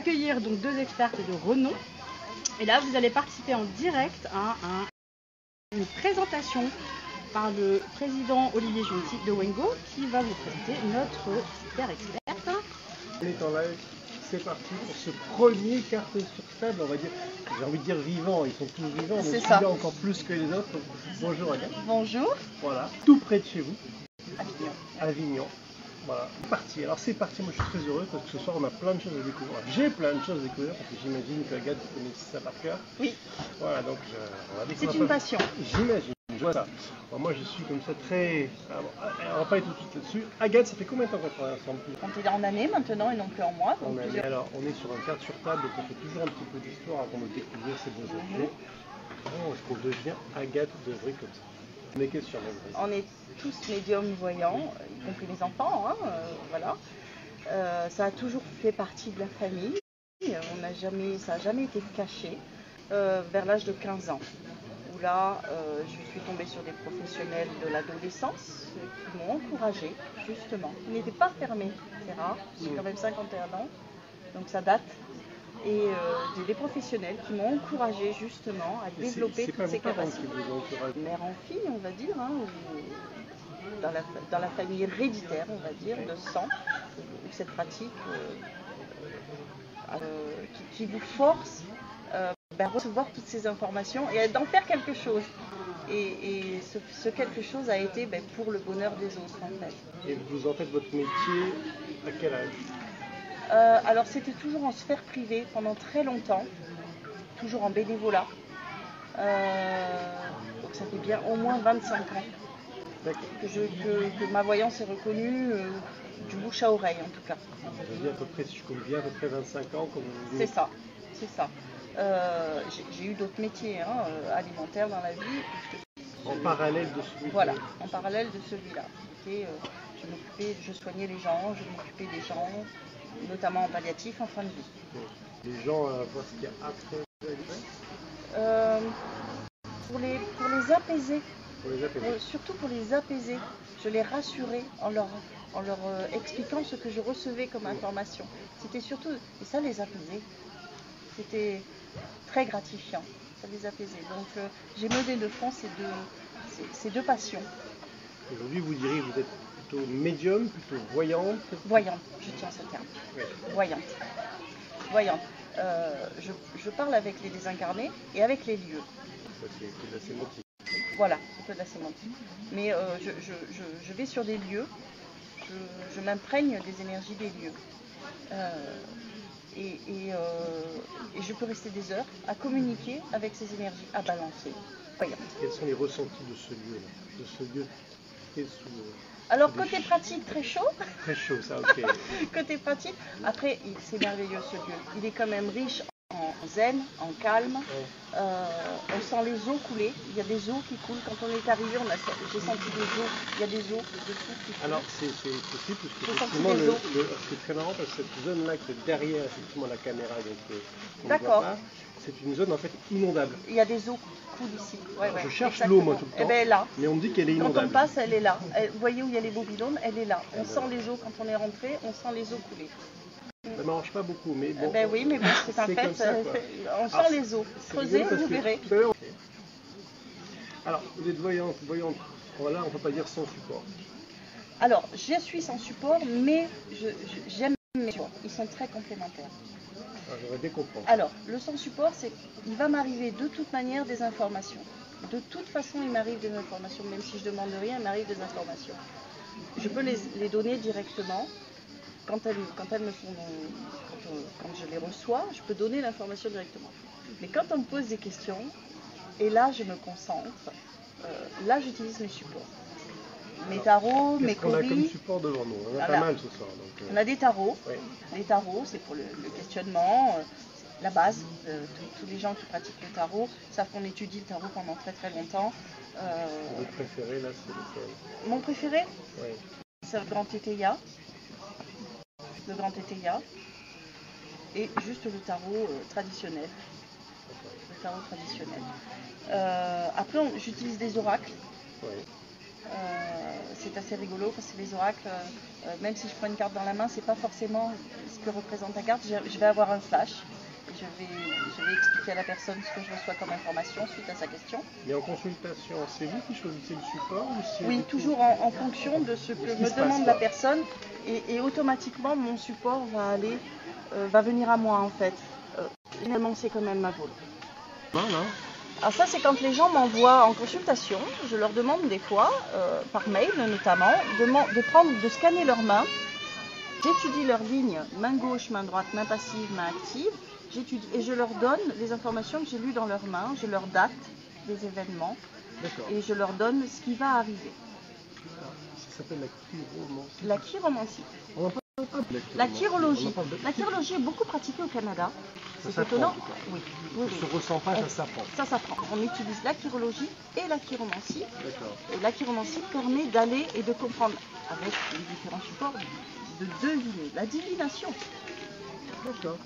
accueillir donc 2 expertes de renom. Et là, vous allez participer en direct à une présentation par le président Olivier Jonty de Wengo qui va vous présenter notre super experte. On est en live, c'est parti pour ce premier carte sur table, on va dire, j'ai envie de dire vivant, ils sont tous vivants, mais celui-là encore plus que les autres. Bonjour Agathe. Bonjour. Voilà, tout près de chez vous, Avignon. Avignon. Voilà, c'est parti. Alors c'est parti, moi je suis très heureux parce que ce soir on a plein de choses à découvrir. J'ai plein de choses à découvrir parce que j'imagine que Agathe connaît ça par cœur. Oui. Voilà, donc on va découvrir. C'est une passion. J'imagine, voilà. Alors, moi je suis comme ça très... on va pas aller tout de suite là-dessus. Agathe, ça fait combien de temps qu'on travaille ensemble? On est en année maintenant et non plus en mois. Alors on est sur un carte sur table, donc on fait toujours un petit peu d'histoire avant de découvrir ces beaux objets. Comment est-ce qu'on devient Agathe de Vry comme ça? On est question. On est tous médiums voyants, y compris les enfants, hein, voilà. Ça a toujours fait partie de la famille. Ça n'a jamais été caché. Vers l'âge de 15 ans, où là, je suis tombée sur des professionnels de l'adolescence qui m'ont encouragée, justement. Ils n'étaient pas fermés, c'est rare. J'ai quand même 51 ans, donc ça date. Et des professionnels qui m'ont encouragé justement à développer toutes ces capacités. Mère en fille, on va dire, hein, dans la famille héréditaire, on va dire, de sang, où cette pratique qui vous force à recevoir toutes ces informations et d'en faire quelque chose. Et ce quelque chose a été pour le bonheur des autres, en fait. Et vous en faites votre métier à quel âge? Alors c'était toujours en sphère privée pendant très longtemps, toujours en bénévolat. Donc ça fait bien au moins 25 ans que ma voyance est reconnue du bouche à oreille en tout cas. Je dis à peu près, si je compte bien, à peu près 25 ans comme vous C'est ça, c'est ça. J'ai eu d'autres métiers alimentaires dans la vie. En parallèle de celui-là. Voilà, en parallèle de celui-là. Je soignais les gens, je m'occupais des gens, notamment en palliatif, en fin de vie. Les gens voient ce qu'il y a après pour les apaiser, surtout pour les apaiser, je les rassurais en leur expliquant ce que je recevais comme information. C'était surtout, et ça les apaisait, c'était très gratifiant, ça les apaisait. Donc j'ai mené de front ces deux passions. Aujourd'hui vous diriez que vous êtes plutôt médium, plutôt voyante? Voyante, je tiens ce terme. Oui. Voyante. Je parle avec les désincarnés et avec les lieux. Ça, c'est de la sémantique. Voilà, c'est peu de la sémantique. Mais je vais sur des lieux, je m'imprègne des énergies des lieux. Et je peux rester des heures à communiquer avec ces énergies, à balancer. Voyante. Quels sont les ressentis de ce lieu-là? De ce lieu qui est sous... Alors côté pratique, très chaud. Très chaud, ça, ok. Côté pratique, après c'est merveilleux ce lieu. Il est quand même riche en zen, en calme. On sent les eaux couler. Il y a des eaux qui coulent. Quand on est arrivé, j'ai senti des eaux. Il y a des eaux dessous qui coulent. Alors c'est possible parce que effectivement, c'est très marrant parce que cette zone-là qui est derrière effectivement la caméra, donc on ne voit pas, c'est une zone en fait inondable. Il y a des eaux qui coulent ici. Ouais, je cherche l'eau moi tout le temps. Eh ben, là. Mais on me dit qu'elle est inondable. Quand on passe, elle est là. Vous voyez où il y a les bobylônes, elle est là. On sent les eaux quand on est rentré, on sent les eaux couler. Ça ne m'arrange pas beaucoup, mais bon. Ben oui, mais bon, c'est un fait. On sent les eaux. Creusez, vous verrez. Alors, vous êtes voyante. Voilà, on ne peut pas dire sans support. Alors, je suis sans support, mais j'aime mes supports. Ils sont très complémentaires. J'aurais bien compris. Alors, le sans support, c'est qu'il va m'arriver de toute manière des informations. De toute façon, il m'arrive des informations. Même si je ne demande rien, il m'arrive des informations. Je peux les donner directement. Quand je les reçois, je peux donner l'information directement. Mais quand on me pose des questions, et là je me concentre, là j'utilise mes supports. Mes tarots, mes coris. On a comme support devant nous, on a pas mal ce soir. Donc, on a des tarots. Oui. Les tarots, c'est pour le questionnement, la base. Tous les gens qui pratiquent le tarot savent qu'on étudie le tarot pendant très très longtemps. Votre préféré là, c'est lequel? Mon préféré, oui. C'est le grand Tétéia. Le grand Tétéia et juste le tarot traditionnel. Le tarot traditionnel. Après, j'utilise des oracles. Oui. C'est assez rigolo parce que les oracles, même si je prends une carte dans la main, c'est pas forcément ce que représente la carte. Je vais avoir un flash. Je vais expliquer à la personne ce que je reçois comme information suite à sa question. Et en consultation, c'est vous qui choisissez le support ou Oui, toujours en fonction de ce que me demande la personne. Et automatiquement, mon support va venir à moi en fait. Finalement, c'est quand même ma boule. Voilà. Alors ça, c'est quand les gens m'envoient en consultation. Je leur demande des fois, par mail notamment, de scanner leurs mains. J'étudie leurs lignes, main gauche, main droite, main passive, main active. J'étudie et je leur donne les informations que j'ai lues dans leurs mains. Je leur date des événements et je leur donne ce qui va arriver. Ça s'appelle la chiromancie. La chiromancie. La chirologie est beaucoup pratiquée au Canada. C'est étonnant. Oui. Ça ne se ressent pas, ça s'apprend. Ça s'apprend. On utilise la chirologie et la chiromancie. Et la chiromancie permet d'aller et de comprendre, avec les différents supports, de deviner. La divination. D'accord.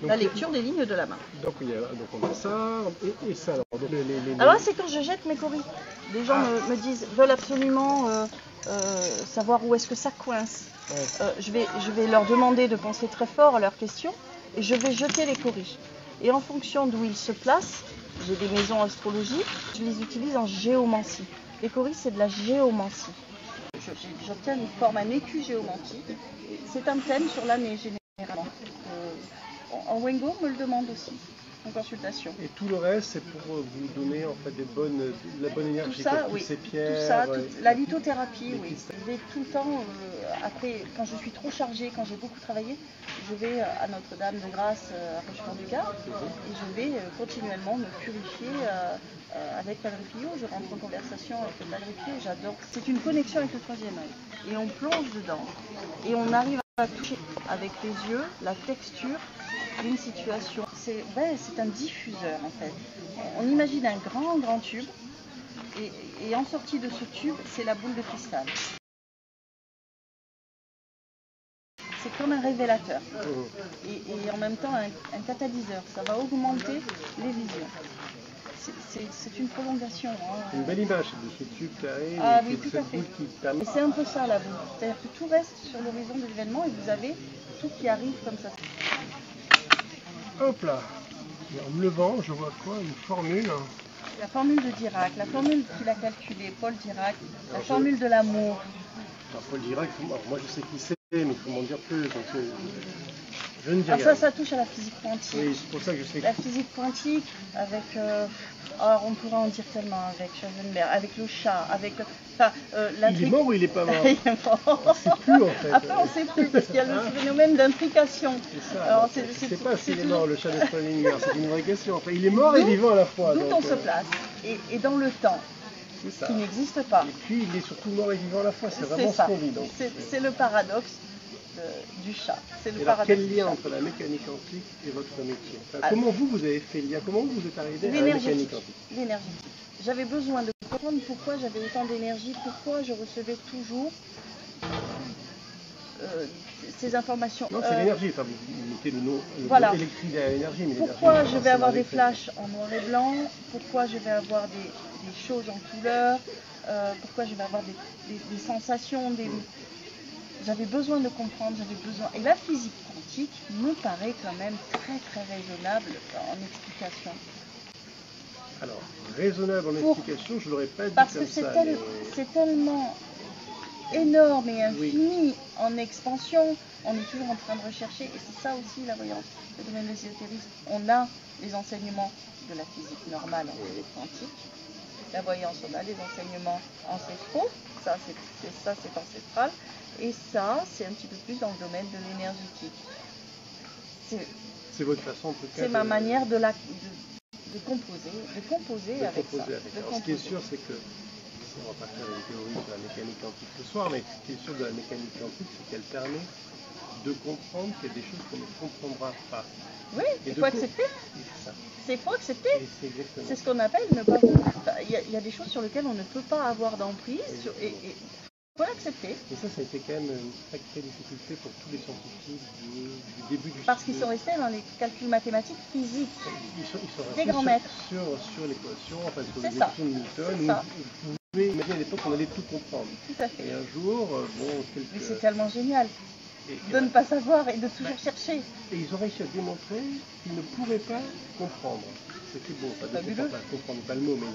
La lecture des lignes de la main. Donc on a ça et ça. Alors c'est quand je jette mes coris. Les gens me disent, veulent absolument savoir où est-ce que ça coince. Ouais. Je vais leur demander de penser très fort à leurs questions et je vais jeter les coris. Et en fonction d'où ils se placent, j'ai des maisons astrologiques, je les utilise en géomancie. Les coris, c'est de la géomancie. J'obtiens une forme, un écu géomantique. C'est un thème sur l'année généralement. En Wengo, on me le demande aussi, en consultation. Et tout le reste, c'est pour vous donner en fait de la bonne énergie. Tout ça, oui. Ces pierres, tout ça, la lithothérapie, oui. Je vais tout le temps, après, quand je suis trop chargée, quand j'ai beaucoup travaillé, je vais à Notre-Dame de Grâce, à Rochefort-du-Gard, et je vais continuellement me purifier avec Padre Pio. Je rentre en conversation avec le Padre Pio, j'adore. C'est une connexion avec le troisième œil. Et on plonge dedans. Et on arrive à toucher avec les yeux la texture d'une situation. C'est un diffuseur en fait. On imagine un grand tube et en sortie de ce tube, c'est la boule de cristal. C'est comme un révélateur et en même temps un catalyseur. Ça va augmenter les visions. C'est une prolongation. C'est une belle image de ce tube carré. Ah oui, tout à fait. Et c'est un peu ça la boule. C'est-à-dire que tout reste sur l'horizon de l'événement et vous avez tout qui arrive comme ça. Hop là. Et en me levant, je vois quoi? Une formule. La formule de Dirac, la formule qu'il a calculée, Paul Dirac, la formule de l'amour. Alors Paul Dirac, moi je sais qui c'est, mais il faut m'en dire plus. Donc je ne dis rien. Ça touche à la physique quantique. Oui, c'est pour ça que je sais. La physique quantique, avec, on pourrait en dire tellement avec Schoenberg, avec le chat, avec. Il est mort ou il est pas mort? Il est mort. On ne sait plus en fait. Après on ne sait plus parce qu'il y a le phénomène d'intrication. C'est ça. Alors, je ne sais pas s'il est mort le chat de Schrödinger, c'est une vraie question. Enfin, il est mort et vivant à la fois. D'où on se place et dans le temps. Qui n'existe pas. Et puis il est surtout mort et vivant à la fois, c'est vraiment ce qu'on vit. C'est le paradoxe du chat. Alors quel lien entre la mécanique quantique et votre métier? Comment vous avez fait le lien? Comment vous êtes arrivé à la mécanique quantique? L'énergétique. J'avais besoin de comprendre pourquoi j'avais autant d'énergie, pourquoi je recevais toujours ces informations. Non, c'est l'énergie, enfin, vous mettez le nom électrique derrière l'énergie. Pourquoi je vais avoir des flashs en noir et blanc? Pourquoi je vais avoir des choses en couleur? Pourquoi je vais avoir des sensations? J'avais besoin de comprendre, Et la physique quantique me paraît quand même très raisonnable en explication. Alors, raisonnable en explication, je ne l'aurais pas dit parce comme que ça. c'est tellement énorme et infini en expansion, on est toujours en train de rechercher, et c'est ça aussi la voyance, le domaine de l'ésotérisme. On a les enseignements de la physique normale en physique quantique, la voyance, on a les enseignements ancestraux, ça c'est ancestral, et ça c'est un petit peu plus dans le domaine de l'énergétique. C'est votre façon en tout cas. C'est ma manière de composer avec ça. Ce qui est sûr, c'est que on ne va pas faire une théorie sur la mécanique quantique ce soir, mais ce qui est sûr de la mécanique quantique, c'est qu'elle permet de comprendre qu'il y a des choses qu'on ne comprendra pas. Oui, il faut accepter. C'est faut accepter. C'est ce qu'on appelle ne pas voir. Il y a des choses sur lesquelles on ne peut pas avoir d'emprise et il faut l'accepter. Et ça a été quand même une sacrée difficulté pour tous les scientifiques du début du Parce qu'ils sont restés dans les calculs mathématiques physiques. Ils sont des grands maîtres. Sur l'équation, enfin sur les équations de Newton. Imagine à l'époque, on allait tout comprendre. Tout à fait. Et un jour, Mais c'est tellement génial de ne pas savoir et de toujours chercher. Et ils ont réussi à démontrer qu'ils ne pourraient pas comprendre. C'était beau, pas comprendre pas le mot, mais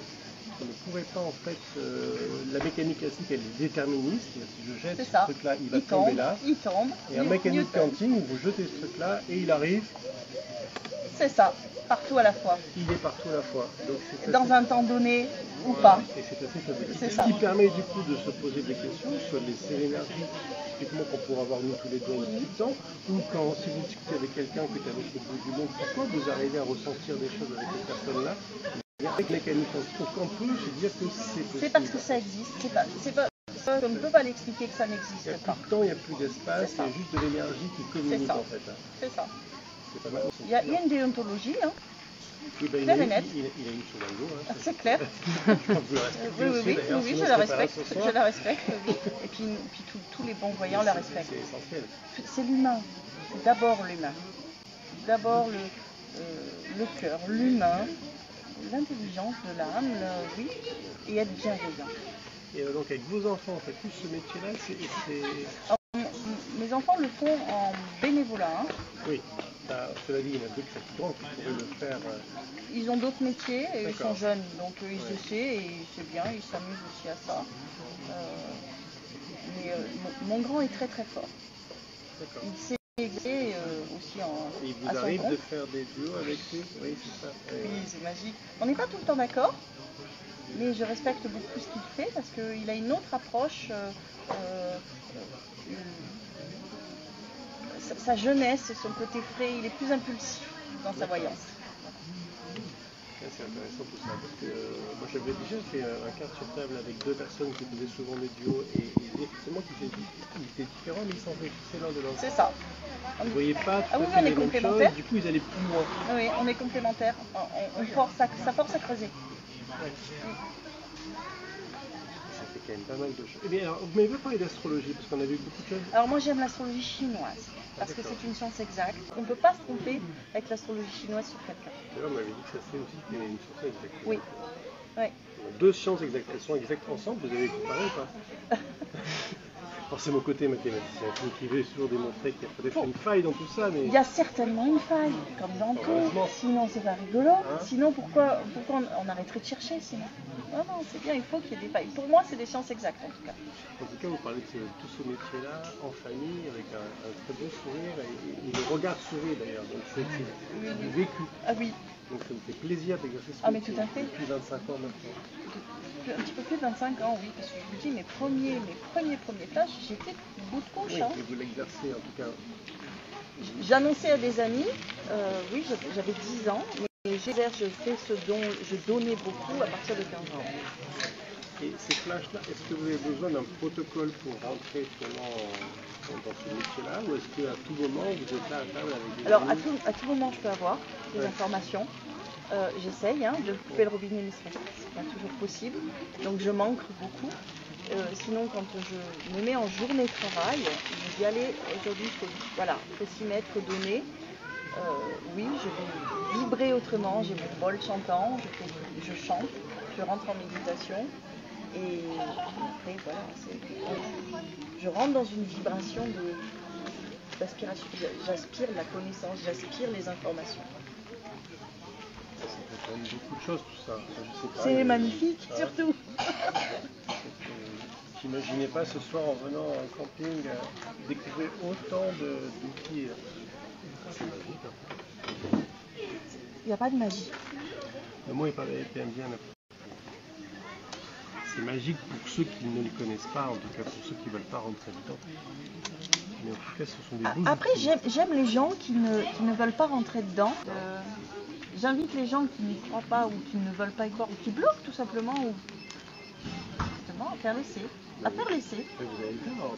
on ne pourrait pas en fait. La mécanique classique, elle est déterministe. Si je jette ce truc-là, il va tomber là. Il tombe. Et un mécanique quantique, vous jetez ce truc-là et il arrive. C'est ça, partout à la fois. Il est partout à la fois. Donc, dans un temps donné ou pas. Et c'est assez fabuleux. C'est ce qui permet du coup de se poser des questions sur les énergies typiquement qu'on pourra avoir nous tous les deux en discutant, ou quand si vous discutez avec quelqu'un qui est à l'autre bout du monde, pourquoi vous arrivez à ressentir des choses avec cette personne-là? Avec mécanique quantique, on peut se dire que c'est possible. C'est parce que ça existe. On ne peut pas l'expliquer que ça n'existe pas. Il n'y a plus de temps, il n'y a plus d'espace, il y a juste de l'énergie qui communique en fait. C'est ça. C'est pas mal. Il y a une déontologie, hein. Oui, ben, il a une sur la go. Hein, c'est clair. Oui, je la respecte. Je la respecte. Oui. Et puis tous les bons voyants la respectent. C'est essentiel. C'est l'humain. C'est d'abord l'humain. D'abord le cœur, l'humain, l'intelligence de l'âme, oui, et être bienveillant. Et donc avec vos enfants, en fait, tout ce métier-là, mes enfants le font en bénévolat. Hein. Oui, cela dit, il y en a deux qui sont plus grands qui pourraient le faire. Ils ont d'autres métiers, et ils sont jeunes, donc ils essaient et c'est bien, ils s'amusent aussi à ça. Mais mon grand est très très fort. Il sait exercer aussi en. Et il vous arrive de faire des duos avec lui? Oui, c'est ça. Oui, c'est magique. On n'est pas tout le temps d'accord, mais je respecte beaucoup ce qu'il fait parce qu'il a une autre approche. Sa jeunesse et son côté frais, il est plus impulsif dans sa voyance. C'est intéressant tout ça, parce que moi j'avais déjà fait un quart sur table avec deux personnes qui faisaient souvent des duos et effectivement ils étaient différents mais ils semblaient excellents de l'autre. C'est ça. Vous ne voyez pas tout à fait les mêmes choses, du coup ils allaient plus loin. Oui, on est complémentaires, ça force à creuser. Ouais. Ça fait quand même pas mal de choses. Eh bien, alors, vous m'avez pas parlé d'astrologie, parce qu'on a vu beaucoup de choses. Alors moi j'aime l'astrologie chinoise, parce que c'est une science exacte. On ne peut pas se tromper avec l'astrologie chinoise sur quelqu'un. D'ailleurs, on m'avait dit que ça fait aussi une science exacte. Oui. Ouais. Deux sciences exactes, elles sont exactes ensemble, vous avez comparé ou pas? C'est mon côté mathématicien qui veut toujours démontrer qu'il y a peut-être une faille dans tout ça. Mais... Il y a certainement une faille, comme dans tout. Sinon, c'est pas rigolo. Hein? Sinon, pourquoi on arrêterait de chercher sinon? Non, c'est bien, il faut qu'il y ait des failles. Pour moi, c'est des sciences exactes en tout cas. En tout cas, vous parlez de tout ce métier-là en famille, avec un très beau sourire et le regard sourit d'ailleurs. Donc, c'est du vécu. Ah oui. Donc, ça me fait plaisir d'exercer ce métier tout à fait. Depuis 25 ans maintenant. Un petit peu plus de 25 ans, oui, parce que je vous dis, mes premiers tâches, j'étais bout de couche. Oui, et vous l'exercez en tout cas. J'annonçais à des amis, oui, j'avais 10 ans, mais j'exerce, je fais ce dont je donnais beaucoup à partir de 15 ans. Et ces flashs-là, est-ce que vous avez besoin d'un protocole pour rentrer dans ce métier-là, ou est-ce qu'à tout moment vous êtes là à table avec des amis? À tout moment, je peux avoir des informations. J'essaye de couper le robinet, mais ce n'est pas toujours possible, donc je manque beaucoup. Sinon, quand je me mets en journée de travail, je dis allez, aujourd'hui, il faut s'y mettre, il faut donner. Oui, je vais vibrer autrement, j'ai mon bol chantant, je chante, je rentre en méditation et après, voilà, je rentre dans une vibration d'aspiration. J'aspire la connaissance, j'aspire les informations. Ça fait quand même beaucoup de choses tout ça. C'est magnifique, surtout. J'imaginais pas ce soir en venant en camping découvrir autant d'outils. C'est magique. Hein. Il n'y a pas de magie. Le mot est bien. C'est magique pour ceux qui ne le connaissent pas, en tout cas pour ceux qui ne veulent pas rentrer dedans. Mais en tout cas, ce sont des beaux Après, j'aime les gens qui ne veulent pas rentrer dedans. J'invite les gens qui n'y croient pas ou qui ne veulent pas y croire ou qui bloquent tout simplement ou justement à faire l'essai. Vous allez le faire.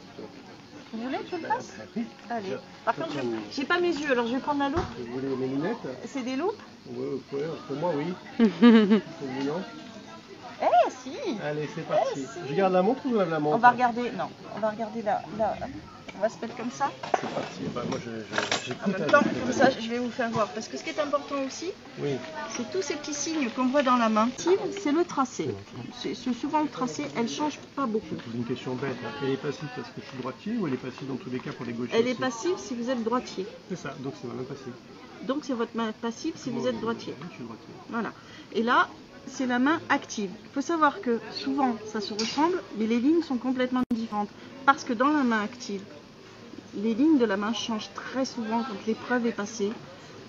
Vous voulez que je le fasse? Oui. Allez. Par contre, j'ai pas mes yeux, alors je vais prendre la loupe. Vous voulez mes lunettes? C'est des loupes? Oui, pour moi oui. Pour vous non? Si. Allez, c'est parti. Si. Je garde la montre ou je lève la montre? On va regarder, non, on va regarder là. On va se mettre comme ça. C'est parti. Bah, moi, En j'écoute. même temps, comme ça, je vais vous faire voir. Parce que ce qui est important aussi, Oui. c'est tous ces petits signes qu'on voit dans la main. C'est le tracé. C'est souvent le tracé, elle ne change pas beaucoup. Je pose une question bête. Elle est passive parce que je suis droitier ou elle est passive dans tous les cas pour les gauchers? Elle est passive si vous êtes droitier. C'est ça, donc c'est ma main passive. Donc c'est votre main passive si vous êtes droitier. Oui, je suis droitier. Voilà. Et là, c'est la main active. Il faut savoir que souvent, ça se ressemble, mais les lignes sont complètement différentes. Parce que dans la main active, les lignes de la main changent très souvent quand l'épreuve est passée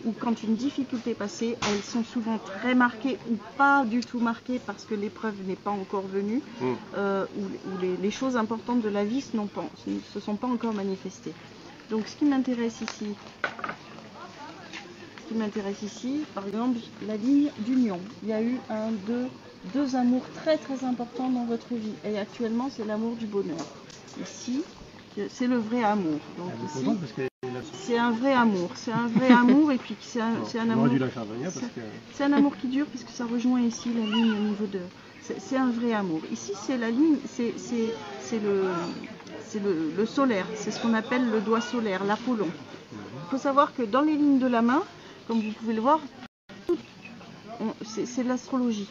ou quand une difficulté est passée. Elles sont souvent très marquées ou pas du tout marquées parce que l'épreuve n'est pas encore venue ou les choses importantes de la vie ne se sont pas encore manifestées. Donc ce qui m'intéresse ici, par exemple, la ligne d'union. Il y a eu deux amours très très importants dans votre vie. Et actuellement, c'est l'amour du bonheur. Ici, c'est le vrai amour. Donc ici, c'est un vrai amour. C'est un vrai amour et puis c'est un amour. C'est un amour qui dure parce que ça rejoint ici la ligne au niveau de. C'est un vrai amour. Ici, c'est la ligne, c'est le solaire. C'est ce qu'on appelle le doigt solaire, l'Apollon. Il faut savoir que dans les lignes de la main, comme vous pouvez le voir, c'est de l'astrologie.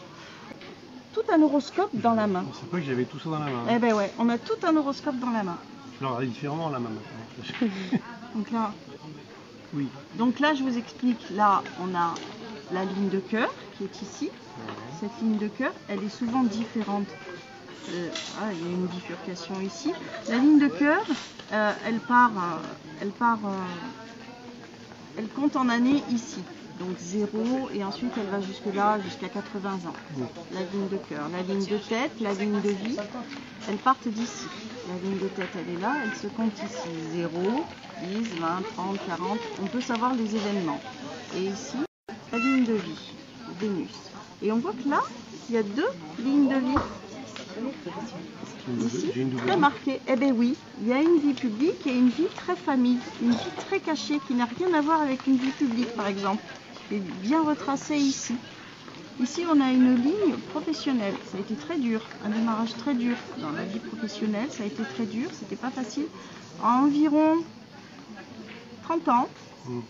Tout un horoscope dans la main. C'est pas que j'avais tout ça dans la main. Eh ben ouais, on a tout un horoscope dans la main. Je le regarde différemment la main maintenant. Donc là, oui. Donc là, je vous explique. Là, on a la ligne de cœur qui est ici. Cette ligne de cœur, elle est souvent différente. Il y a une bifurcation ici. La ligne de cœur, elle compte en années ici. Donc 0 et ensuite elle va jusque là, jusqu'à 80 ans. La ligne de cœur. La ligne de tête, la ligne de vie, elles partent d'ici. La ligne de tête, elle est là, elle se compte ici. 0, 10, 20, 30, 40. On peut savoir les événements. Et ici, la ligne de vie, Vénus. Et on voit que là, il y a deux lignes de vie. Ici, très marquée. Eh bien oui, il y a une vie publique et une vie très famille, une vie très cachée qui n'a rien à voir avec une vie publique par exemple. Et bien retracée ici. Ici, on a une ligne professionnelle. Ça a été très dur, un démarrage très dur dans la vie professionnelle. Ça a été très dur, c'était pas facile. À environ 30 ans,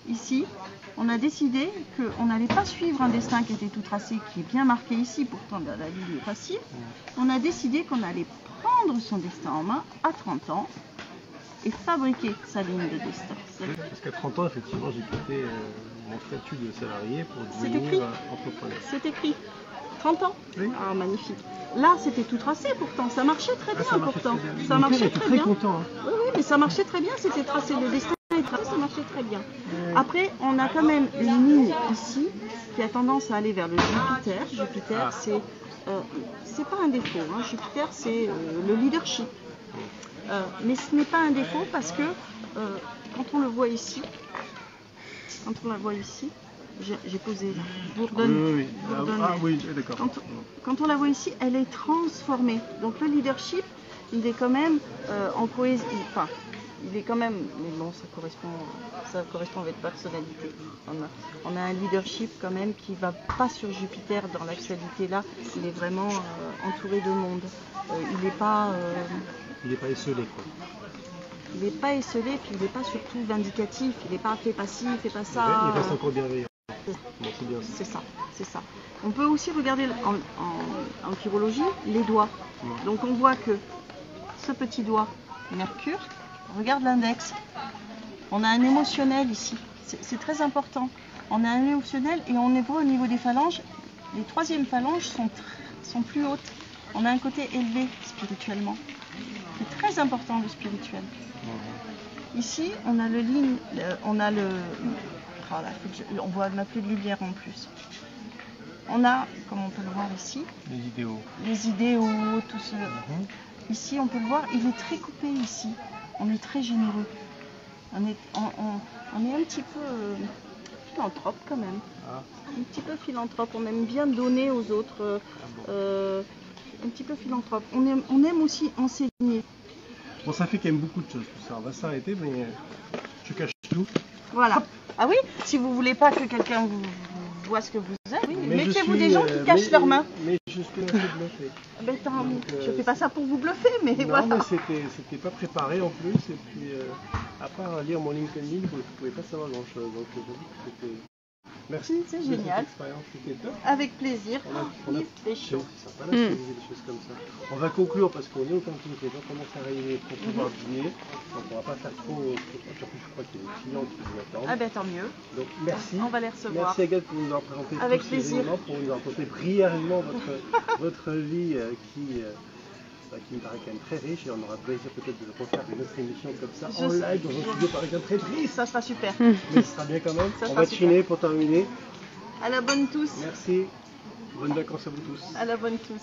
ici, on a décidé qu'on n'allait pas suivre un destin qui était tout tracé, qui est bien marqué ici, pourtant la ligne est facile. On a décidé qu'on allait prendre son destin en main à 30 ans et fabriquer sa ligne de destin. Parce qu'à 30 ans, effectivement, j'ai quitté mon statut de salarié pour devenir entrepreneur. C'est écrit. 30 ans? Oui. Ah, magnifique. Là, c'était tout tracé pourtant. Ça marchait très bien pourtant. Ça Mon père marchait était très très bien. content. Hein. Oui, mais ça marchait très bien. C'était tracé. Le destin est tracé, ça marchait très bien. Après, on a quand même une ligne ici qui a tendance à aller vers le Jupiter. Jupiter, c'est pas un défaut. Hein. Jupiter, c'est le leadership. Mais ce n'est pas un défaut parce que quand on le voit ici, j'ai posé là. Bourdonne. Oui. Ah oui, d'accord. Quand on la voit ici, elle est transformée. Donc le leadership, il est quand même en cohésion. Enfin, il est quand même. Mais bon, ça correspond à votre personnalité. On a un leadership quand même qui va pas sur Jupiter dans l'actualité là. Il est vraiment entouré de monde. Il n'est pas. Il n'est pas esselé quoi. Il n'est pas esselé, puis il n'est pas surtout vindicatif. Il n'est pas fait pas ci, fait pas ça. Il reste encore bienveillant. C'est ça. On peut aussi regarder en chirologie les doigts. Donc on voit que ce petit doigt, Mercure, regarde l'index. On a un émotionnel ici. C'est très important. On a un émotionnel et on voit au niveau des phalanges, les troisièmes phalanges sont plus hautes. On a un côté élevé spirituellement. C'est très important le spirituel. Ici, on a on voit ma plus de lumière en plus. On a, comme on peut le voir ici, les idéaux, tout ce. Ici, on peut le voir, il est très coupé ici. On est très généreux. On est un petit peu philanthrope quand même. Un petit peu philanthrope. On aime bien donner aux autres. Un petit peu philanthrope. On aime aussi enseigner. Bon, ça fait quand même beaucoup de choses tout ça. On va s'arrêter, mais je cache tout. Voilà. Ah oui, si vous voulez pas que quelqu'un vous vois ce que vous êtes. Oui. Mais Mettez-vous des gens qui cachent leurs mains. Mais je suis un peu bluffé. Ben, Donc, je fais pas ça pour vous bluffer, mais Non, voilà. mais c'était pas préparé en plus. Et puis, à part lire mon LinkedIn, je ne pouvais pas savoir grand-chose. Donc, j'avoue que c'était... Merci. C'est de génial. cette expérience, c'était top. Avec plaisir. Il fait chaud. C'est sympa là, des choses comme ça. On va conclure parce qu'on est au camping, les gens commencent à arriver pour pouvoir dîner. Donc on va pas faire trop. Surtout, je crois qu'il y a des clients qui nous attendent. Ah ben tant mieux. Donc merci. On va les recevoir. Merci Agathe pour nous avoir présenté Avec tous plaisir. ces éléments, pour nous raconter brièvement votre vie qui me paraît quand même très riche, et on aura plaisir peut-être de refaire une autre émission comme ça en live dans un studio parisien très triste. Ça sera super. Mais ce sera bien quand même. Ça On sera va super. chiner pour terminer. À la bonne tous. Merci. Bonnes vacances à vous tous. À la bonne tous.